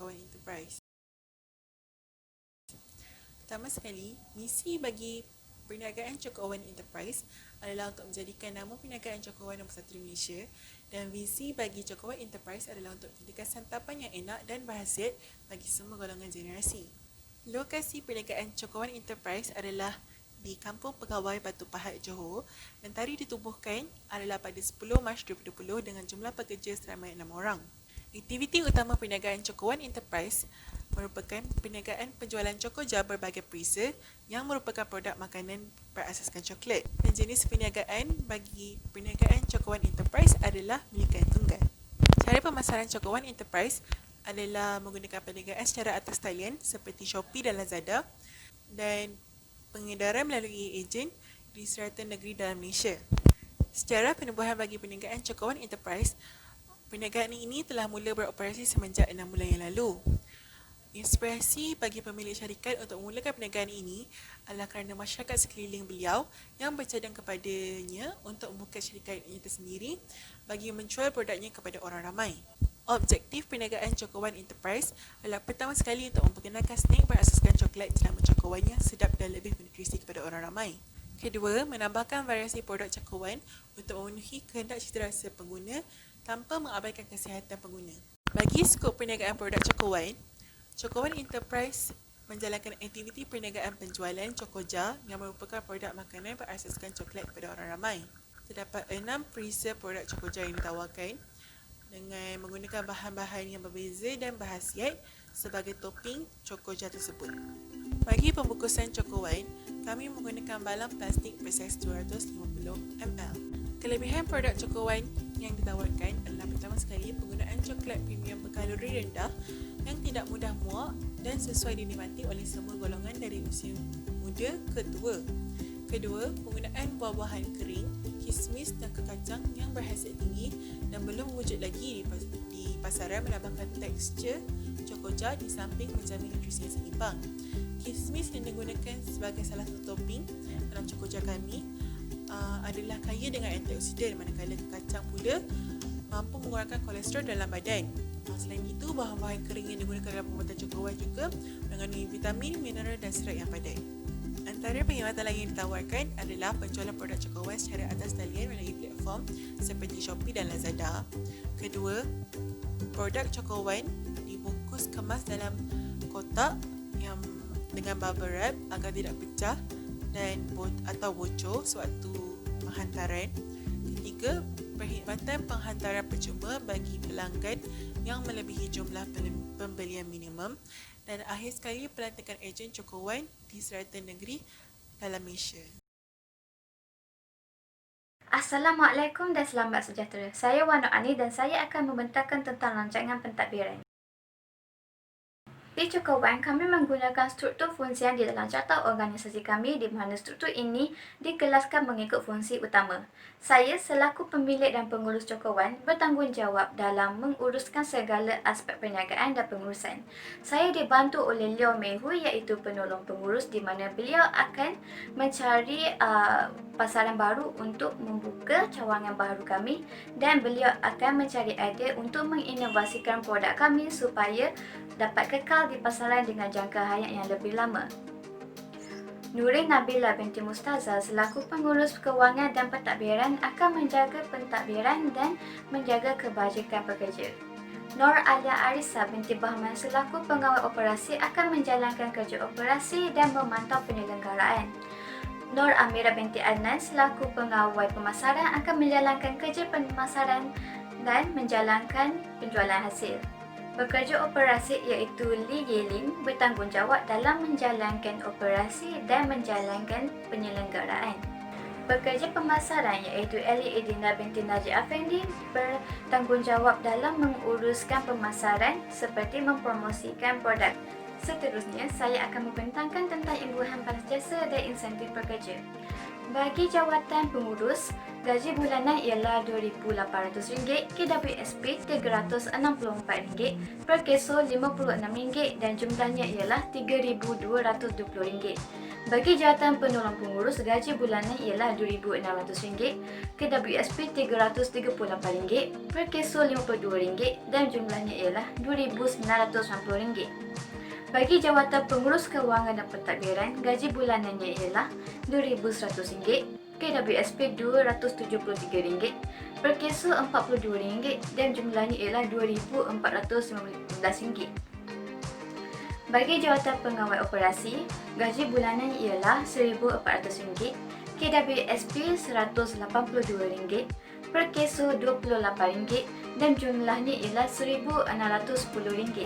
Cakuan Enterprise. Pertama sekali, misi bagi Perniagaan Cakuan Enterprise adalah untuk menjadikan nama perniagaan cakuan nombor 1 di Malaysia, dan visi bagi Cakuan Enterprise adalah untuk menjadikan santapan yang enak dan berhasiat bagi semua golongan generasi. Lokasi perniagaan Cakuan Enterprise adalah di Kampung Pegawai Batu Pahat, Johor, dan tarikh ditubuhkan adalah pada 10 Mac 2020 dengan jumlah pekerja seramai 6 orang. Aktiviti utama perniagaan Cakuan Enterprise merupakan perniagaan penjualan cokoja berbagai perisa yang merupakan produk makanan berasaskan coklat, dan jenis perniagaan bagi perniagaan Cakuan Enterprise adalah milikan tunggal. Cara pemasaran Cakuan Enterprise adalah menggunakan perniagaan secara atas talian seperti Shopee dan Lazada, dan pengedaran melalui ejen di serata negeri dalam Malaysia. Sejarah penubuhan bagi perniagaan Cakuan Enterprise, perniagaan ini telah mula beroperasi semenjak 6 bulan yang lalu. Inspirasi bagi pemilik syarikat untuk memulakan perniagaan ini adalah kerana masyarakat sekeliling beliau yang bercadang kepadanya untuk membuka syarikatnya tersendiri bagi menjual produknya kepada orang ramai. Objektif perniagaan Cakuan Enterprise adalah pertama sekali untuk memperkenalkan snack berasaskan coklat selama cakuan yang sedap dan lebih bernutrisi kepada orang ramai. Kedua, menambahkan variasi produk cakuan untuk memenuhi kehendak citarasa pengguna tanpa mengabaikan kesihatan pengguna. Bagi skop perniagaan produk Cakuan Enterprise menjalankan aktiviti perniagaan penjualan cokoja yang merupakan produk makanan berasaskan coklat kepada orang ramai. Terdapat 6 perisa produk cokoja yang ditawarkan dengan menggunakan bahan-bahan yang berbeza dan berkhasiat sebagai topping cokoja tersebut. Bagi pembungkusan cokoan, kami menggunakan balang plastik bersaiz 250 ml. Kelebihan produk cokoan yang ditawarkan adalah pertama sekali penggunaan coklat premium berkalori rendah yang tidak mudah muak dan sesuai dinikmati oleh semua golongan dari usia muda ke tua. Kedua, penggunaan buah-buahan kering, kismis dan kekacang yang berkhasiat tinggi dan belum wujud lagi di pasaran menambahkan tekstur cokoja di samping menjamin nutrisi yang seimbang. Kismis yang digunakan sebagai salah satu topping dalam cokoja kami adalah kaya dengan antioksidan, manakala kekacang pula mampu mengurangkan kolesterol dalam badan. Selain itu, bahan-bahan kering yang digunakan dalam pembuatan cokowan juga mengandungi vitamin, mineral dan serat yang padat. Antara perkhidmatan lain yang ditawarkan adalah penjualan produk cokowan secara atas talian melalui platform seperti Shopee dan Lazada. Kedua, produk cokowan dibungkus kemas dalam kotak yang dengan bubble wrap agar tidak pecah dan atau bocor sewaktu penghantaran. Ketiga, perkhidmatan penghantaran percuma bagi pelanggan yang melebihi jumlah pembelian minimum. Dan akhir sekali, pelantikan ejen cokowan di serata negeri dalam Malaysia. Assalamualaikum dan selamat sejahtera. Saya Wan Nur Ani dan saya akan membentangkan tentang rancangan pentadbiran. Di Cakuan, kami menggunakan struktur fungsian di dalam carta organisasi kami di mana struktur ini dikelaskan mengikut fungsi utama. Saya selaku pemilik dan pengurus Cakuan bertanggungjawab dalam menguruskan segala aspek perniagaan dan pengurusan. Saya dibantu oleh Leo Mehu iaitu penolong pengurus di mana beliau akan mencari pasaran baru untuk membuka cawangan baru kami, dan beliau akan mencari idea untuk menginovasikan produk kami supaya dapat kekal di pasaran dengan jangka hayat yang lebih lama. Nurin Nabila binti Mustazah selaku pengurus kewangan dan pentadbiran akan menjaga pentadbiran dan menjaga kebajikan pekerja. Nur Alia Arisa binti Bahman selaku pengawal operasi akan menjalankan kerja operasi dan memantau penyelenggaraan. Nur Amira binti Adnan selaku pengawal pemasaran akan menjalankan kerja pemasaran dan menjalankan penjualan hasil. Pekerja operasi iaitu Li Yelin bertanggungjawab dalam menjalankan operasi dan menjalankan penyelenggaraan. Pekerja pemasaran iaitu Eli Edina binti Najib Afendi bertanggungjawab dalam menguruskan pemasaran seperti mempromosikan produk. Seterusnya, saya akan membentangkan tentang imbuhan balas jasa dan insentif pekerja. Bagi jawatan pengurus, Gaji bulanan ialah RM2,800, KWSP RM364 per keso RM56 dan jumlahnya ialah RM3,220. Bagi jawatan penolong pengurus, gaji bulanan ialah RM2,600, KWSP RM338 per keso RM52 dan jumlahnya ialah RM2,990. Bagi jawatan pengurus kewangan dan pentadbiran, gaji bulanannya ialah RM2,100, KWSP RM273 per keso RM42 dan jumlahnya ialah RM2,415. Bagi jawatan pengawal operasi, gaji bulanan ialah RM1,400, KWSP RM182 per keso RM28 dan jumlahnya ialah RM1,610.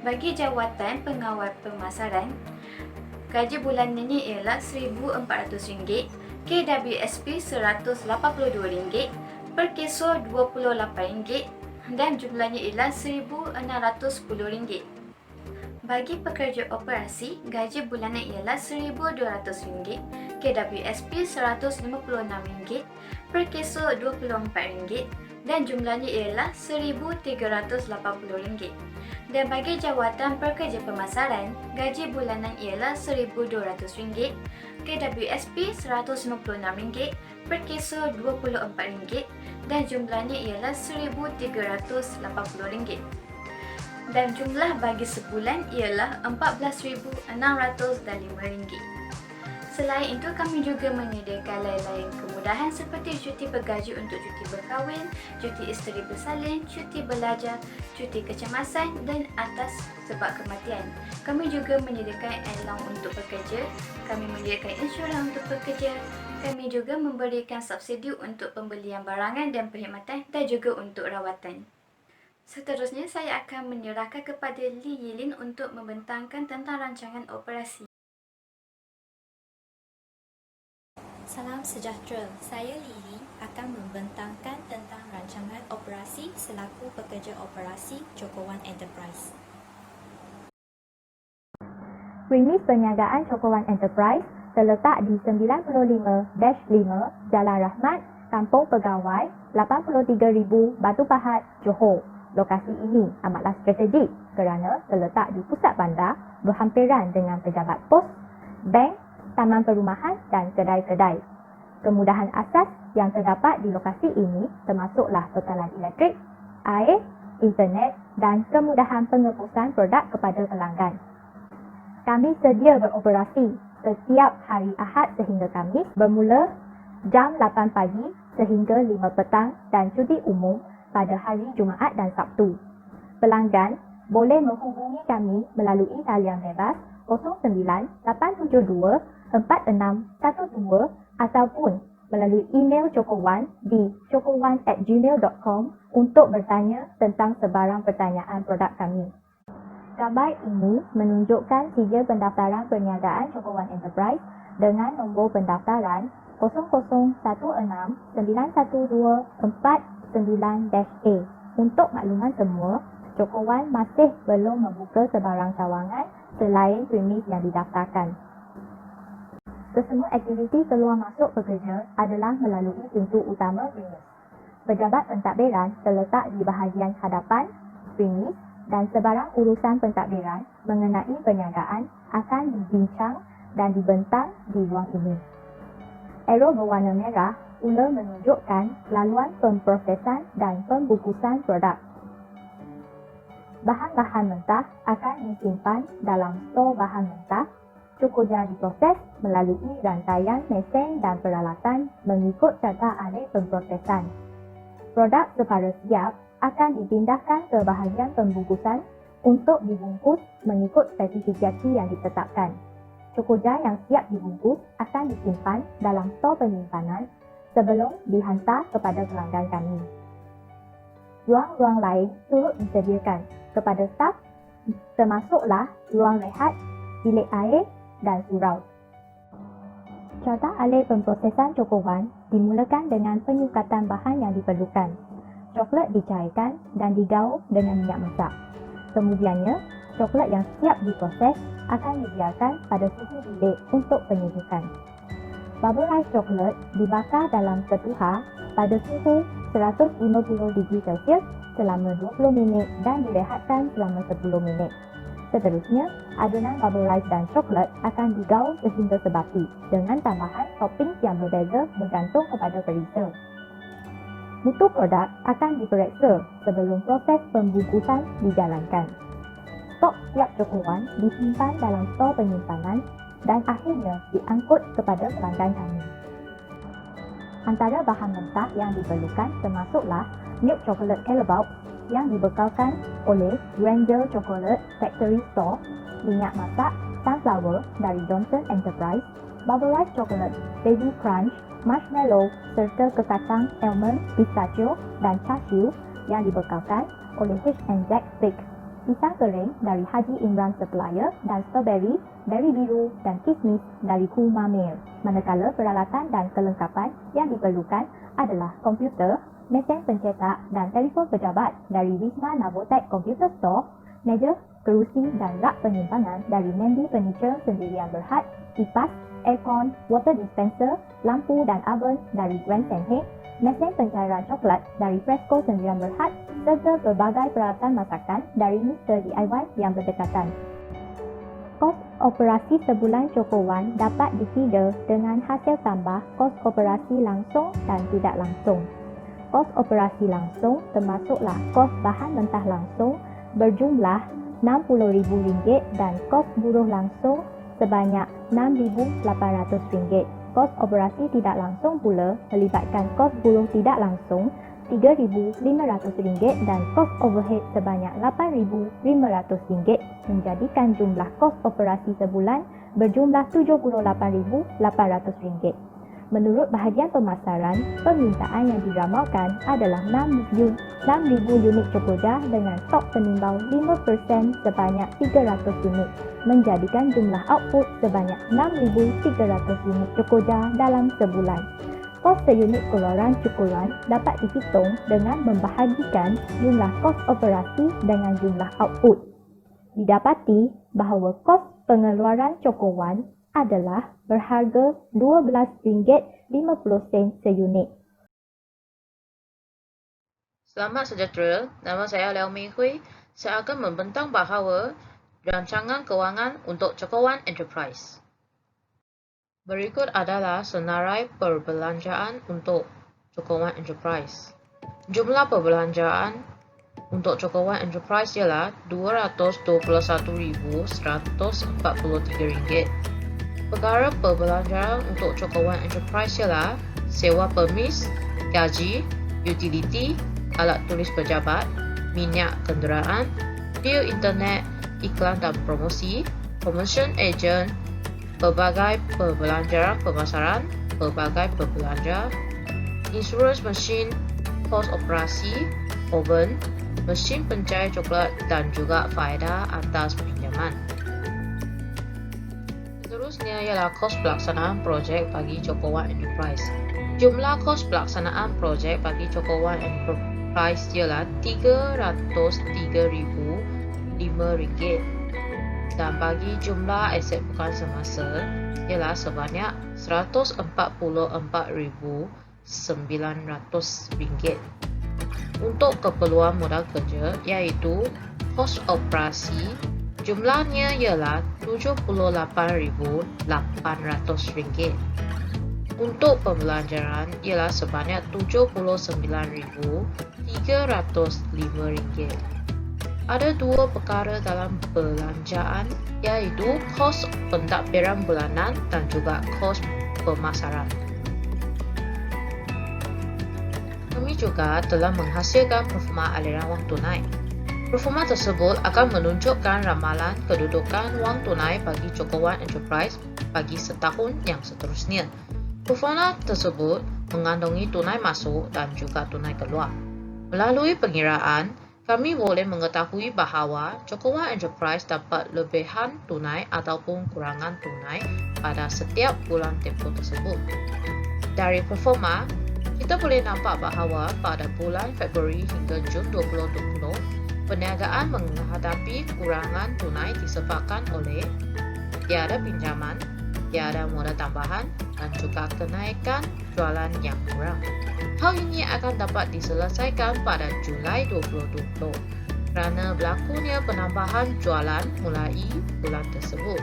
Bagi jawatan pengawal pemasaran, gaji bulanannya ialah RM1,400, KWSP RM182 per keso RM28 dan jumlahnya ialah RM1,610. Bagi pekerja operasi, gaji bulanan ialah RM1,200, KWSP RM156 per keso RM24 dan jumlahnya ialah RM1,380. Dan bagi jawatan pekerja pemasaran, gaji bulanan ialah RM1,200, KWSP RM196 per keso RM24 dan jumlahnya ialah RM1,380. Dan jumlah bagi sebulan ialah RM14,605. Selain itu, kami juga menyediakan lain-lain kemudahan seperti cuti bergaji untuk cuti berkahwin, cuti isteri bersalin, cuti belajar, cuti kecemasan dan atas sebab kematian. Kami juga menyediakan allowance untuk pekerja, kami menyediakan insurans untuk pekerja, kami juga memberikan subsidi untuk pembelian barangan dan perkhidmatan dan juga untuk rawatan. Seterusnya, saya akan menyerahkan kepada Lee Yilin untuk membentangkan tentang rancangan operasi. Salam sejahtera, saya Lily akan membentangkan tentang rancangan operasi selaku pekerja operasi Joko One Enterprise. Premis perniagaan Joko One Enterprise terletak di 95-5 Jalan Rahmat, Kampung Pegawai, 83,000 Batu Pahat, Johor. Lokasi ini amatlah strategik kerana terletak di pusat bandar berhampiran dengan pejabat pos, bank, taman perumahan dan kedai-kedai. Kemudahan asas yang terdapat di lokasi ini termasuklah bekalan elektrik, air, internet dan kemudahan pengepusan produk kepada pelanggan. Kami sedia beroperasi setiap hari Ahad sehingga Khamis bermula jam 8 pagi sehingga 5 petang dan cuti umum pada hari Jumaat dan Sabtu. Pelanggan boleh menghubungi kami melalui talian bebas 09-872-4612 ataupun melalui email Joko One di jokoone@gmail.com untuk bertanya tentang sebarang pertanyaan produk kami. Gambar ini menunjukkan sijil pendaftaran perniagaan Joko One Enterprise dengan nombor pendaftaran 00019124 Untuk makluman semua, Joko One masih belum membuka sebarang cawangan selain premis yang didaftarkan. Kesemua aktiviti keluar masuk pekerja adalah melalui pintu utama premis. Pejabat pentadbiran terletak di bahagian hadapan premis dan sebarang urusan pentadbiran mengenai perniagaan akan dibincang dan dibentang di ruang ini. Arrow berwarna merah pula menunjukkan laluan pemprosesan dan pembungkusan produk. Bahan-bahan mentah akan disimpan dalam stor bahan mentah, cukup diproses melalui rantaian mesin dan peralatan mengikut carta ahli pemprosesan. Produk separuh siap akan dipindahkan ke bahagian pembungkusan untuk dibungkus mengikut spesifikasi yang ditetapkan. Cukuja yang siap dibungkus akan disimpan dalam stor penyimpanan sebelum dihantar kepada pelanggan kami. Ruang-ruang lain turut disediakan kepada staf termasuklah ruang rehat, bilik air dan surau. Carta ahli pemprosesan Joko One dimulakan dengan penyukatan bahan yang diperlukan. Coklat dicairkan dan digaul dengan minyak masak. Kemudiannya, coklat yang siap diproses akan dibiarkan pada suhu bilik untuk penyejukan. Bubble Ice Chocolate dibakar dalam ketuhar pada suhu 150°C selama 20 minit dan direhatkan selama 10 minit. Seterusnya, adunan bubble rice dan coklat akan digaul sehingga sebati dengan tambahan topping yang berbeza bergantung kepada perisa. Mutu produk akan diperiksa sebelum proses pembungkusan dijalankan. Stok siap cokowan disimpan dalam stor penyimpanan dan akhirnya diangkut kepada pelanggan kami. Antara bahan mentah yang diperlukan termasuklah milk chocolate Carabao yang dibekalkan oleh Granger Chocolate Factory Store, minyak masak sunflower dari Johnson Enterprise, bubble rice chocolate, baby crunch, marshmallow serta kekacang almond, pistachio dan cashew yang dibekalkan oleh H&Z Bake, pisang kering dari Haji Imran Supplier dan strawberry, beri biru dan kismis dari Kuma Mir. Manakala peralatan dan kelengkapan yang diperlukan adalah komputer, mesin pencetak dan telefon pejabat dari Wisma Novotek Computer Store, meja, kerusi dan rak penyimpanan dari Mandy Furniture Sendirian Berhad, kipas, aircon, water dispenser, lampu dan oven dari Grand Senheng, mesin pencairan coklat dari Fresco Sendirian Berhad serta berbagai peralatan masakan dari Mr. DIY yang berdekatan. Kos operasi sebulan cokowan dapat difeeder dengan hasil tambah kos operasi langsung dan tidak langsung. Kos operasi langsung termasuklah kos bahan mentah langsung berjumlah RM60,000 dan kos buruh langsung sebanyak RM6,800. Kos operasi tidak langsung pula melibatkan kos buruh tidak langsung RM3,500 dan kos overhead sebanyak RM8,500 menjadikan jumlah kos operasi sebulan berjumlah RM78,800. Menurut bahagian pemasaran, permintaan yang diramalkan adalah 6,000 unit cokoja dengan stok penimbang 5% sebanyak 300 unit, menjadikan jumlah output sebanyak 6,300 unit cokoja dalam sebulan. Kos seunit keluaran cukuran dapat dihitung dengan membahagikan jumlah kos operasi dengan jumlah output. Didapati bahawa kos pengeluaran cokowan adalah berharga RM12.50 seunit. Selamat sejahtera, nama saya Liao Mei Hui. Saya akan membentang bahawa rancangan kewangan untuk Cokowan Enterprise. Berikut adalah senarai perbelanjaan untuk Cokowan Enterprise. Jumlah perbelanjaan untuk Cokowan Enterprise ialah RM221,143. Perkara perbelanjaan untuk Cokowan Enterprise ialah sewa permis, gaji, utiliti, alat tulis pejabat, minyak kenderaan, bil internet, iklan dan promosi, commission agent, pelbagai perbelanjaan pemasaran, pelbagai perbelanja, insurans mesin, kos operasi, oven, mesin pencair coklat dan juga faedah atas pinjaman. Seterusnya ialah kos pelaksanaan projek bagi Cokowan Enterprise. Jumlah kos pelaksanaan projek bagi Cokowan Enterprise ialah RM303,005 dan bagi jumlah aset bukan semasa ialah sebanyak RM144,900. Untuk keperluan modal kerja iaitu kos operasi, jumlahnya ialah RM78,800. Untuk pembelanjaran ialah sebanyak RM79,305. Ada dua perkara dalam belanjaan iaitu kos pentadbiran bulanan dan juga kos pemasaran. Kami juga telah menghasilkan performa aliran wang tunai. Performa tersebut akan menunjukkan ramalan kedudukan wang tunai bagi Cokowan Enterprise bagi setahun yang seterusnya. Performa tersebut mengandungi tunai masuk dan juga tunai keluar. Melalui pengiraan, kami boleh mengetahui bahawa Cokowan Enterprise dapat lebihan tunai ataupun kurangan tunai pada setiap bulan tempoh tersebut. Dari performa, kita boleh nampak bahawa pada bulan Februari hingga Jun 2020, perniagaan menghadapi kurangan tunai disebabkan oleh tiada pinjaman, tiada modal tambahan, dan juga kenaikan jualan yang kurang. Hal ini akan dapat diselesaikan pada Julai 2020 kerana berlakunya penambahan jualan mulai bulan tersebut.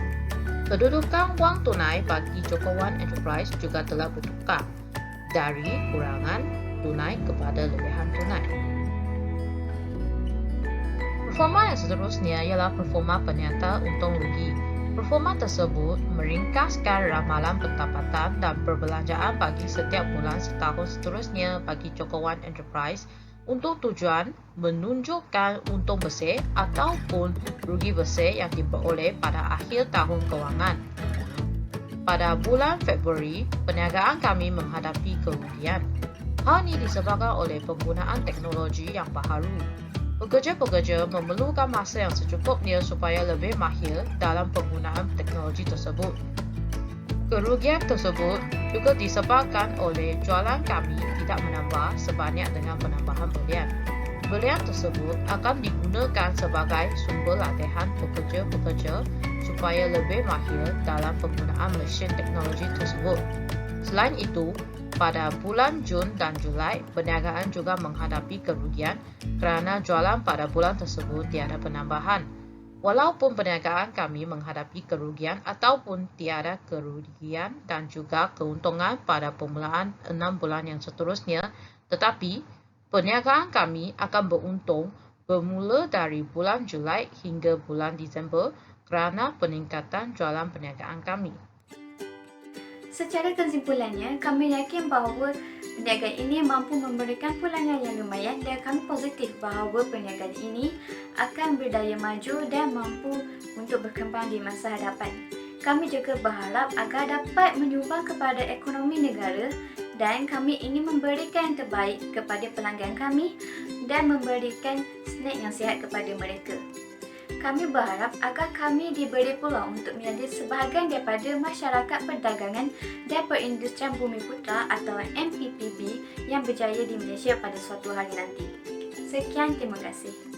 Kedudukan wang tunai bagi Joko One Enterprise juga telah bertukar dari kurangan tunai kepada lebihan tunai. Performa yang seterusnya ialah performa penyata untung rugi. Performa tersebut meringkaskan ramalan pendapatan dan perbelanjaan bagi setiap bulan setahun seterusnya bagi Joko One Enterprise untuk tujuan menunjukkan untung bersih ataupun rugi bersih yang diperoleh pada akhir tahun kewangan. Pada bulan Februari, perniagaan kami menghadapi kerugian. Hal ini disebabkan oleh penggunaan teknologi yang baharu. Pekerja-pekerja memerlukan masa yang secukupnya supaya lebih mahir dalam penggunaan teknologi tersebut. Kerugian tersebut juga disebabkan oleh jualan kami tidak menambah sebanyak dengan penambahan belian. Belian tersebut akan digunakan sebagai sumber latihan pekerja-pekerja supaya lebih mahir dalam penggunaan mesin teknologi tersebut. Selain itu, pada bulan Jun dan Julai, perniagaan juga menghadapi kerugian kerana jualan pada bulan tersebut tiada penambahan. Walaupun perniagaan kami menghadapi kerugian ataupun tiada kerugian dan juga keuntungan pada permulaan 6 bulan yang seterusnya, tetapi perniagaan kami akan beruntung bermula dari bulan Julai hingga bulan Disember kerana peningkatan jualan perniagaan kami. Secara kesimpulannya, kami yakin bahawa perniagaan ini mampu memberikan pulangan yang lumayan dan kami positif bahawa perniagaan ini akan berdaya maju dan mampu untuk berkembang di masa hadapan. Kami juga berharap agar dapat menyumbang kepada ekonomi negara dan kami ingin memberikan yang terbaik kepada pelanggan kami dan memberikan snack yang sihat kepada mereka. Kami berharap agar kami diberi peluang untuk menjadi sebahagian daripada masyarakat perdagangan dan perindustrian Bumiputra atau MPPB yang berjaya di Malaysia pada suatu hari nanti. Sekian, terima kasih.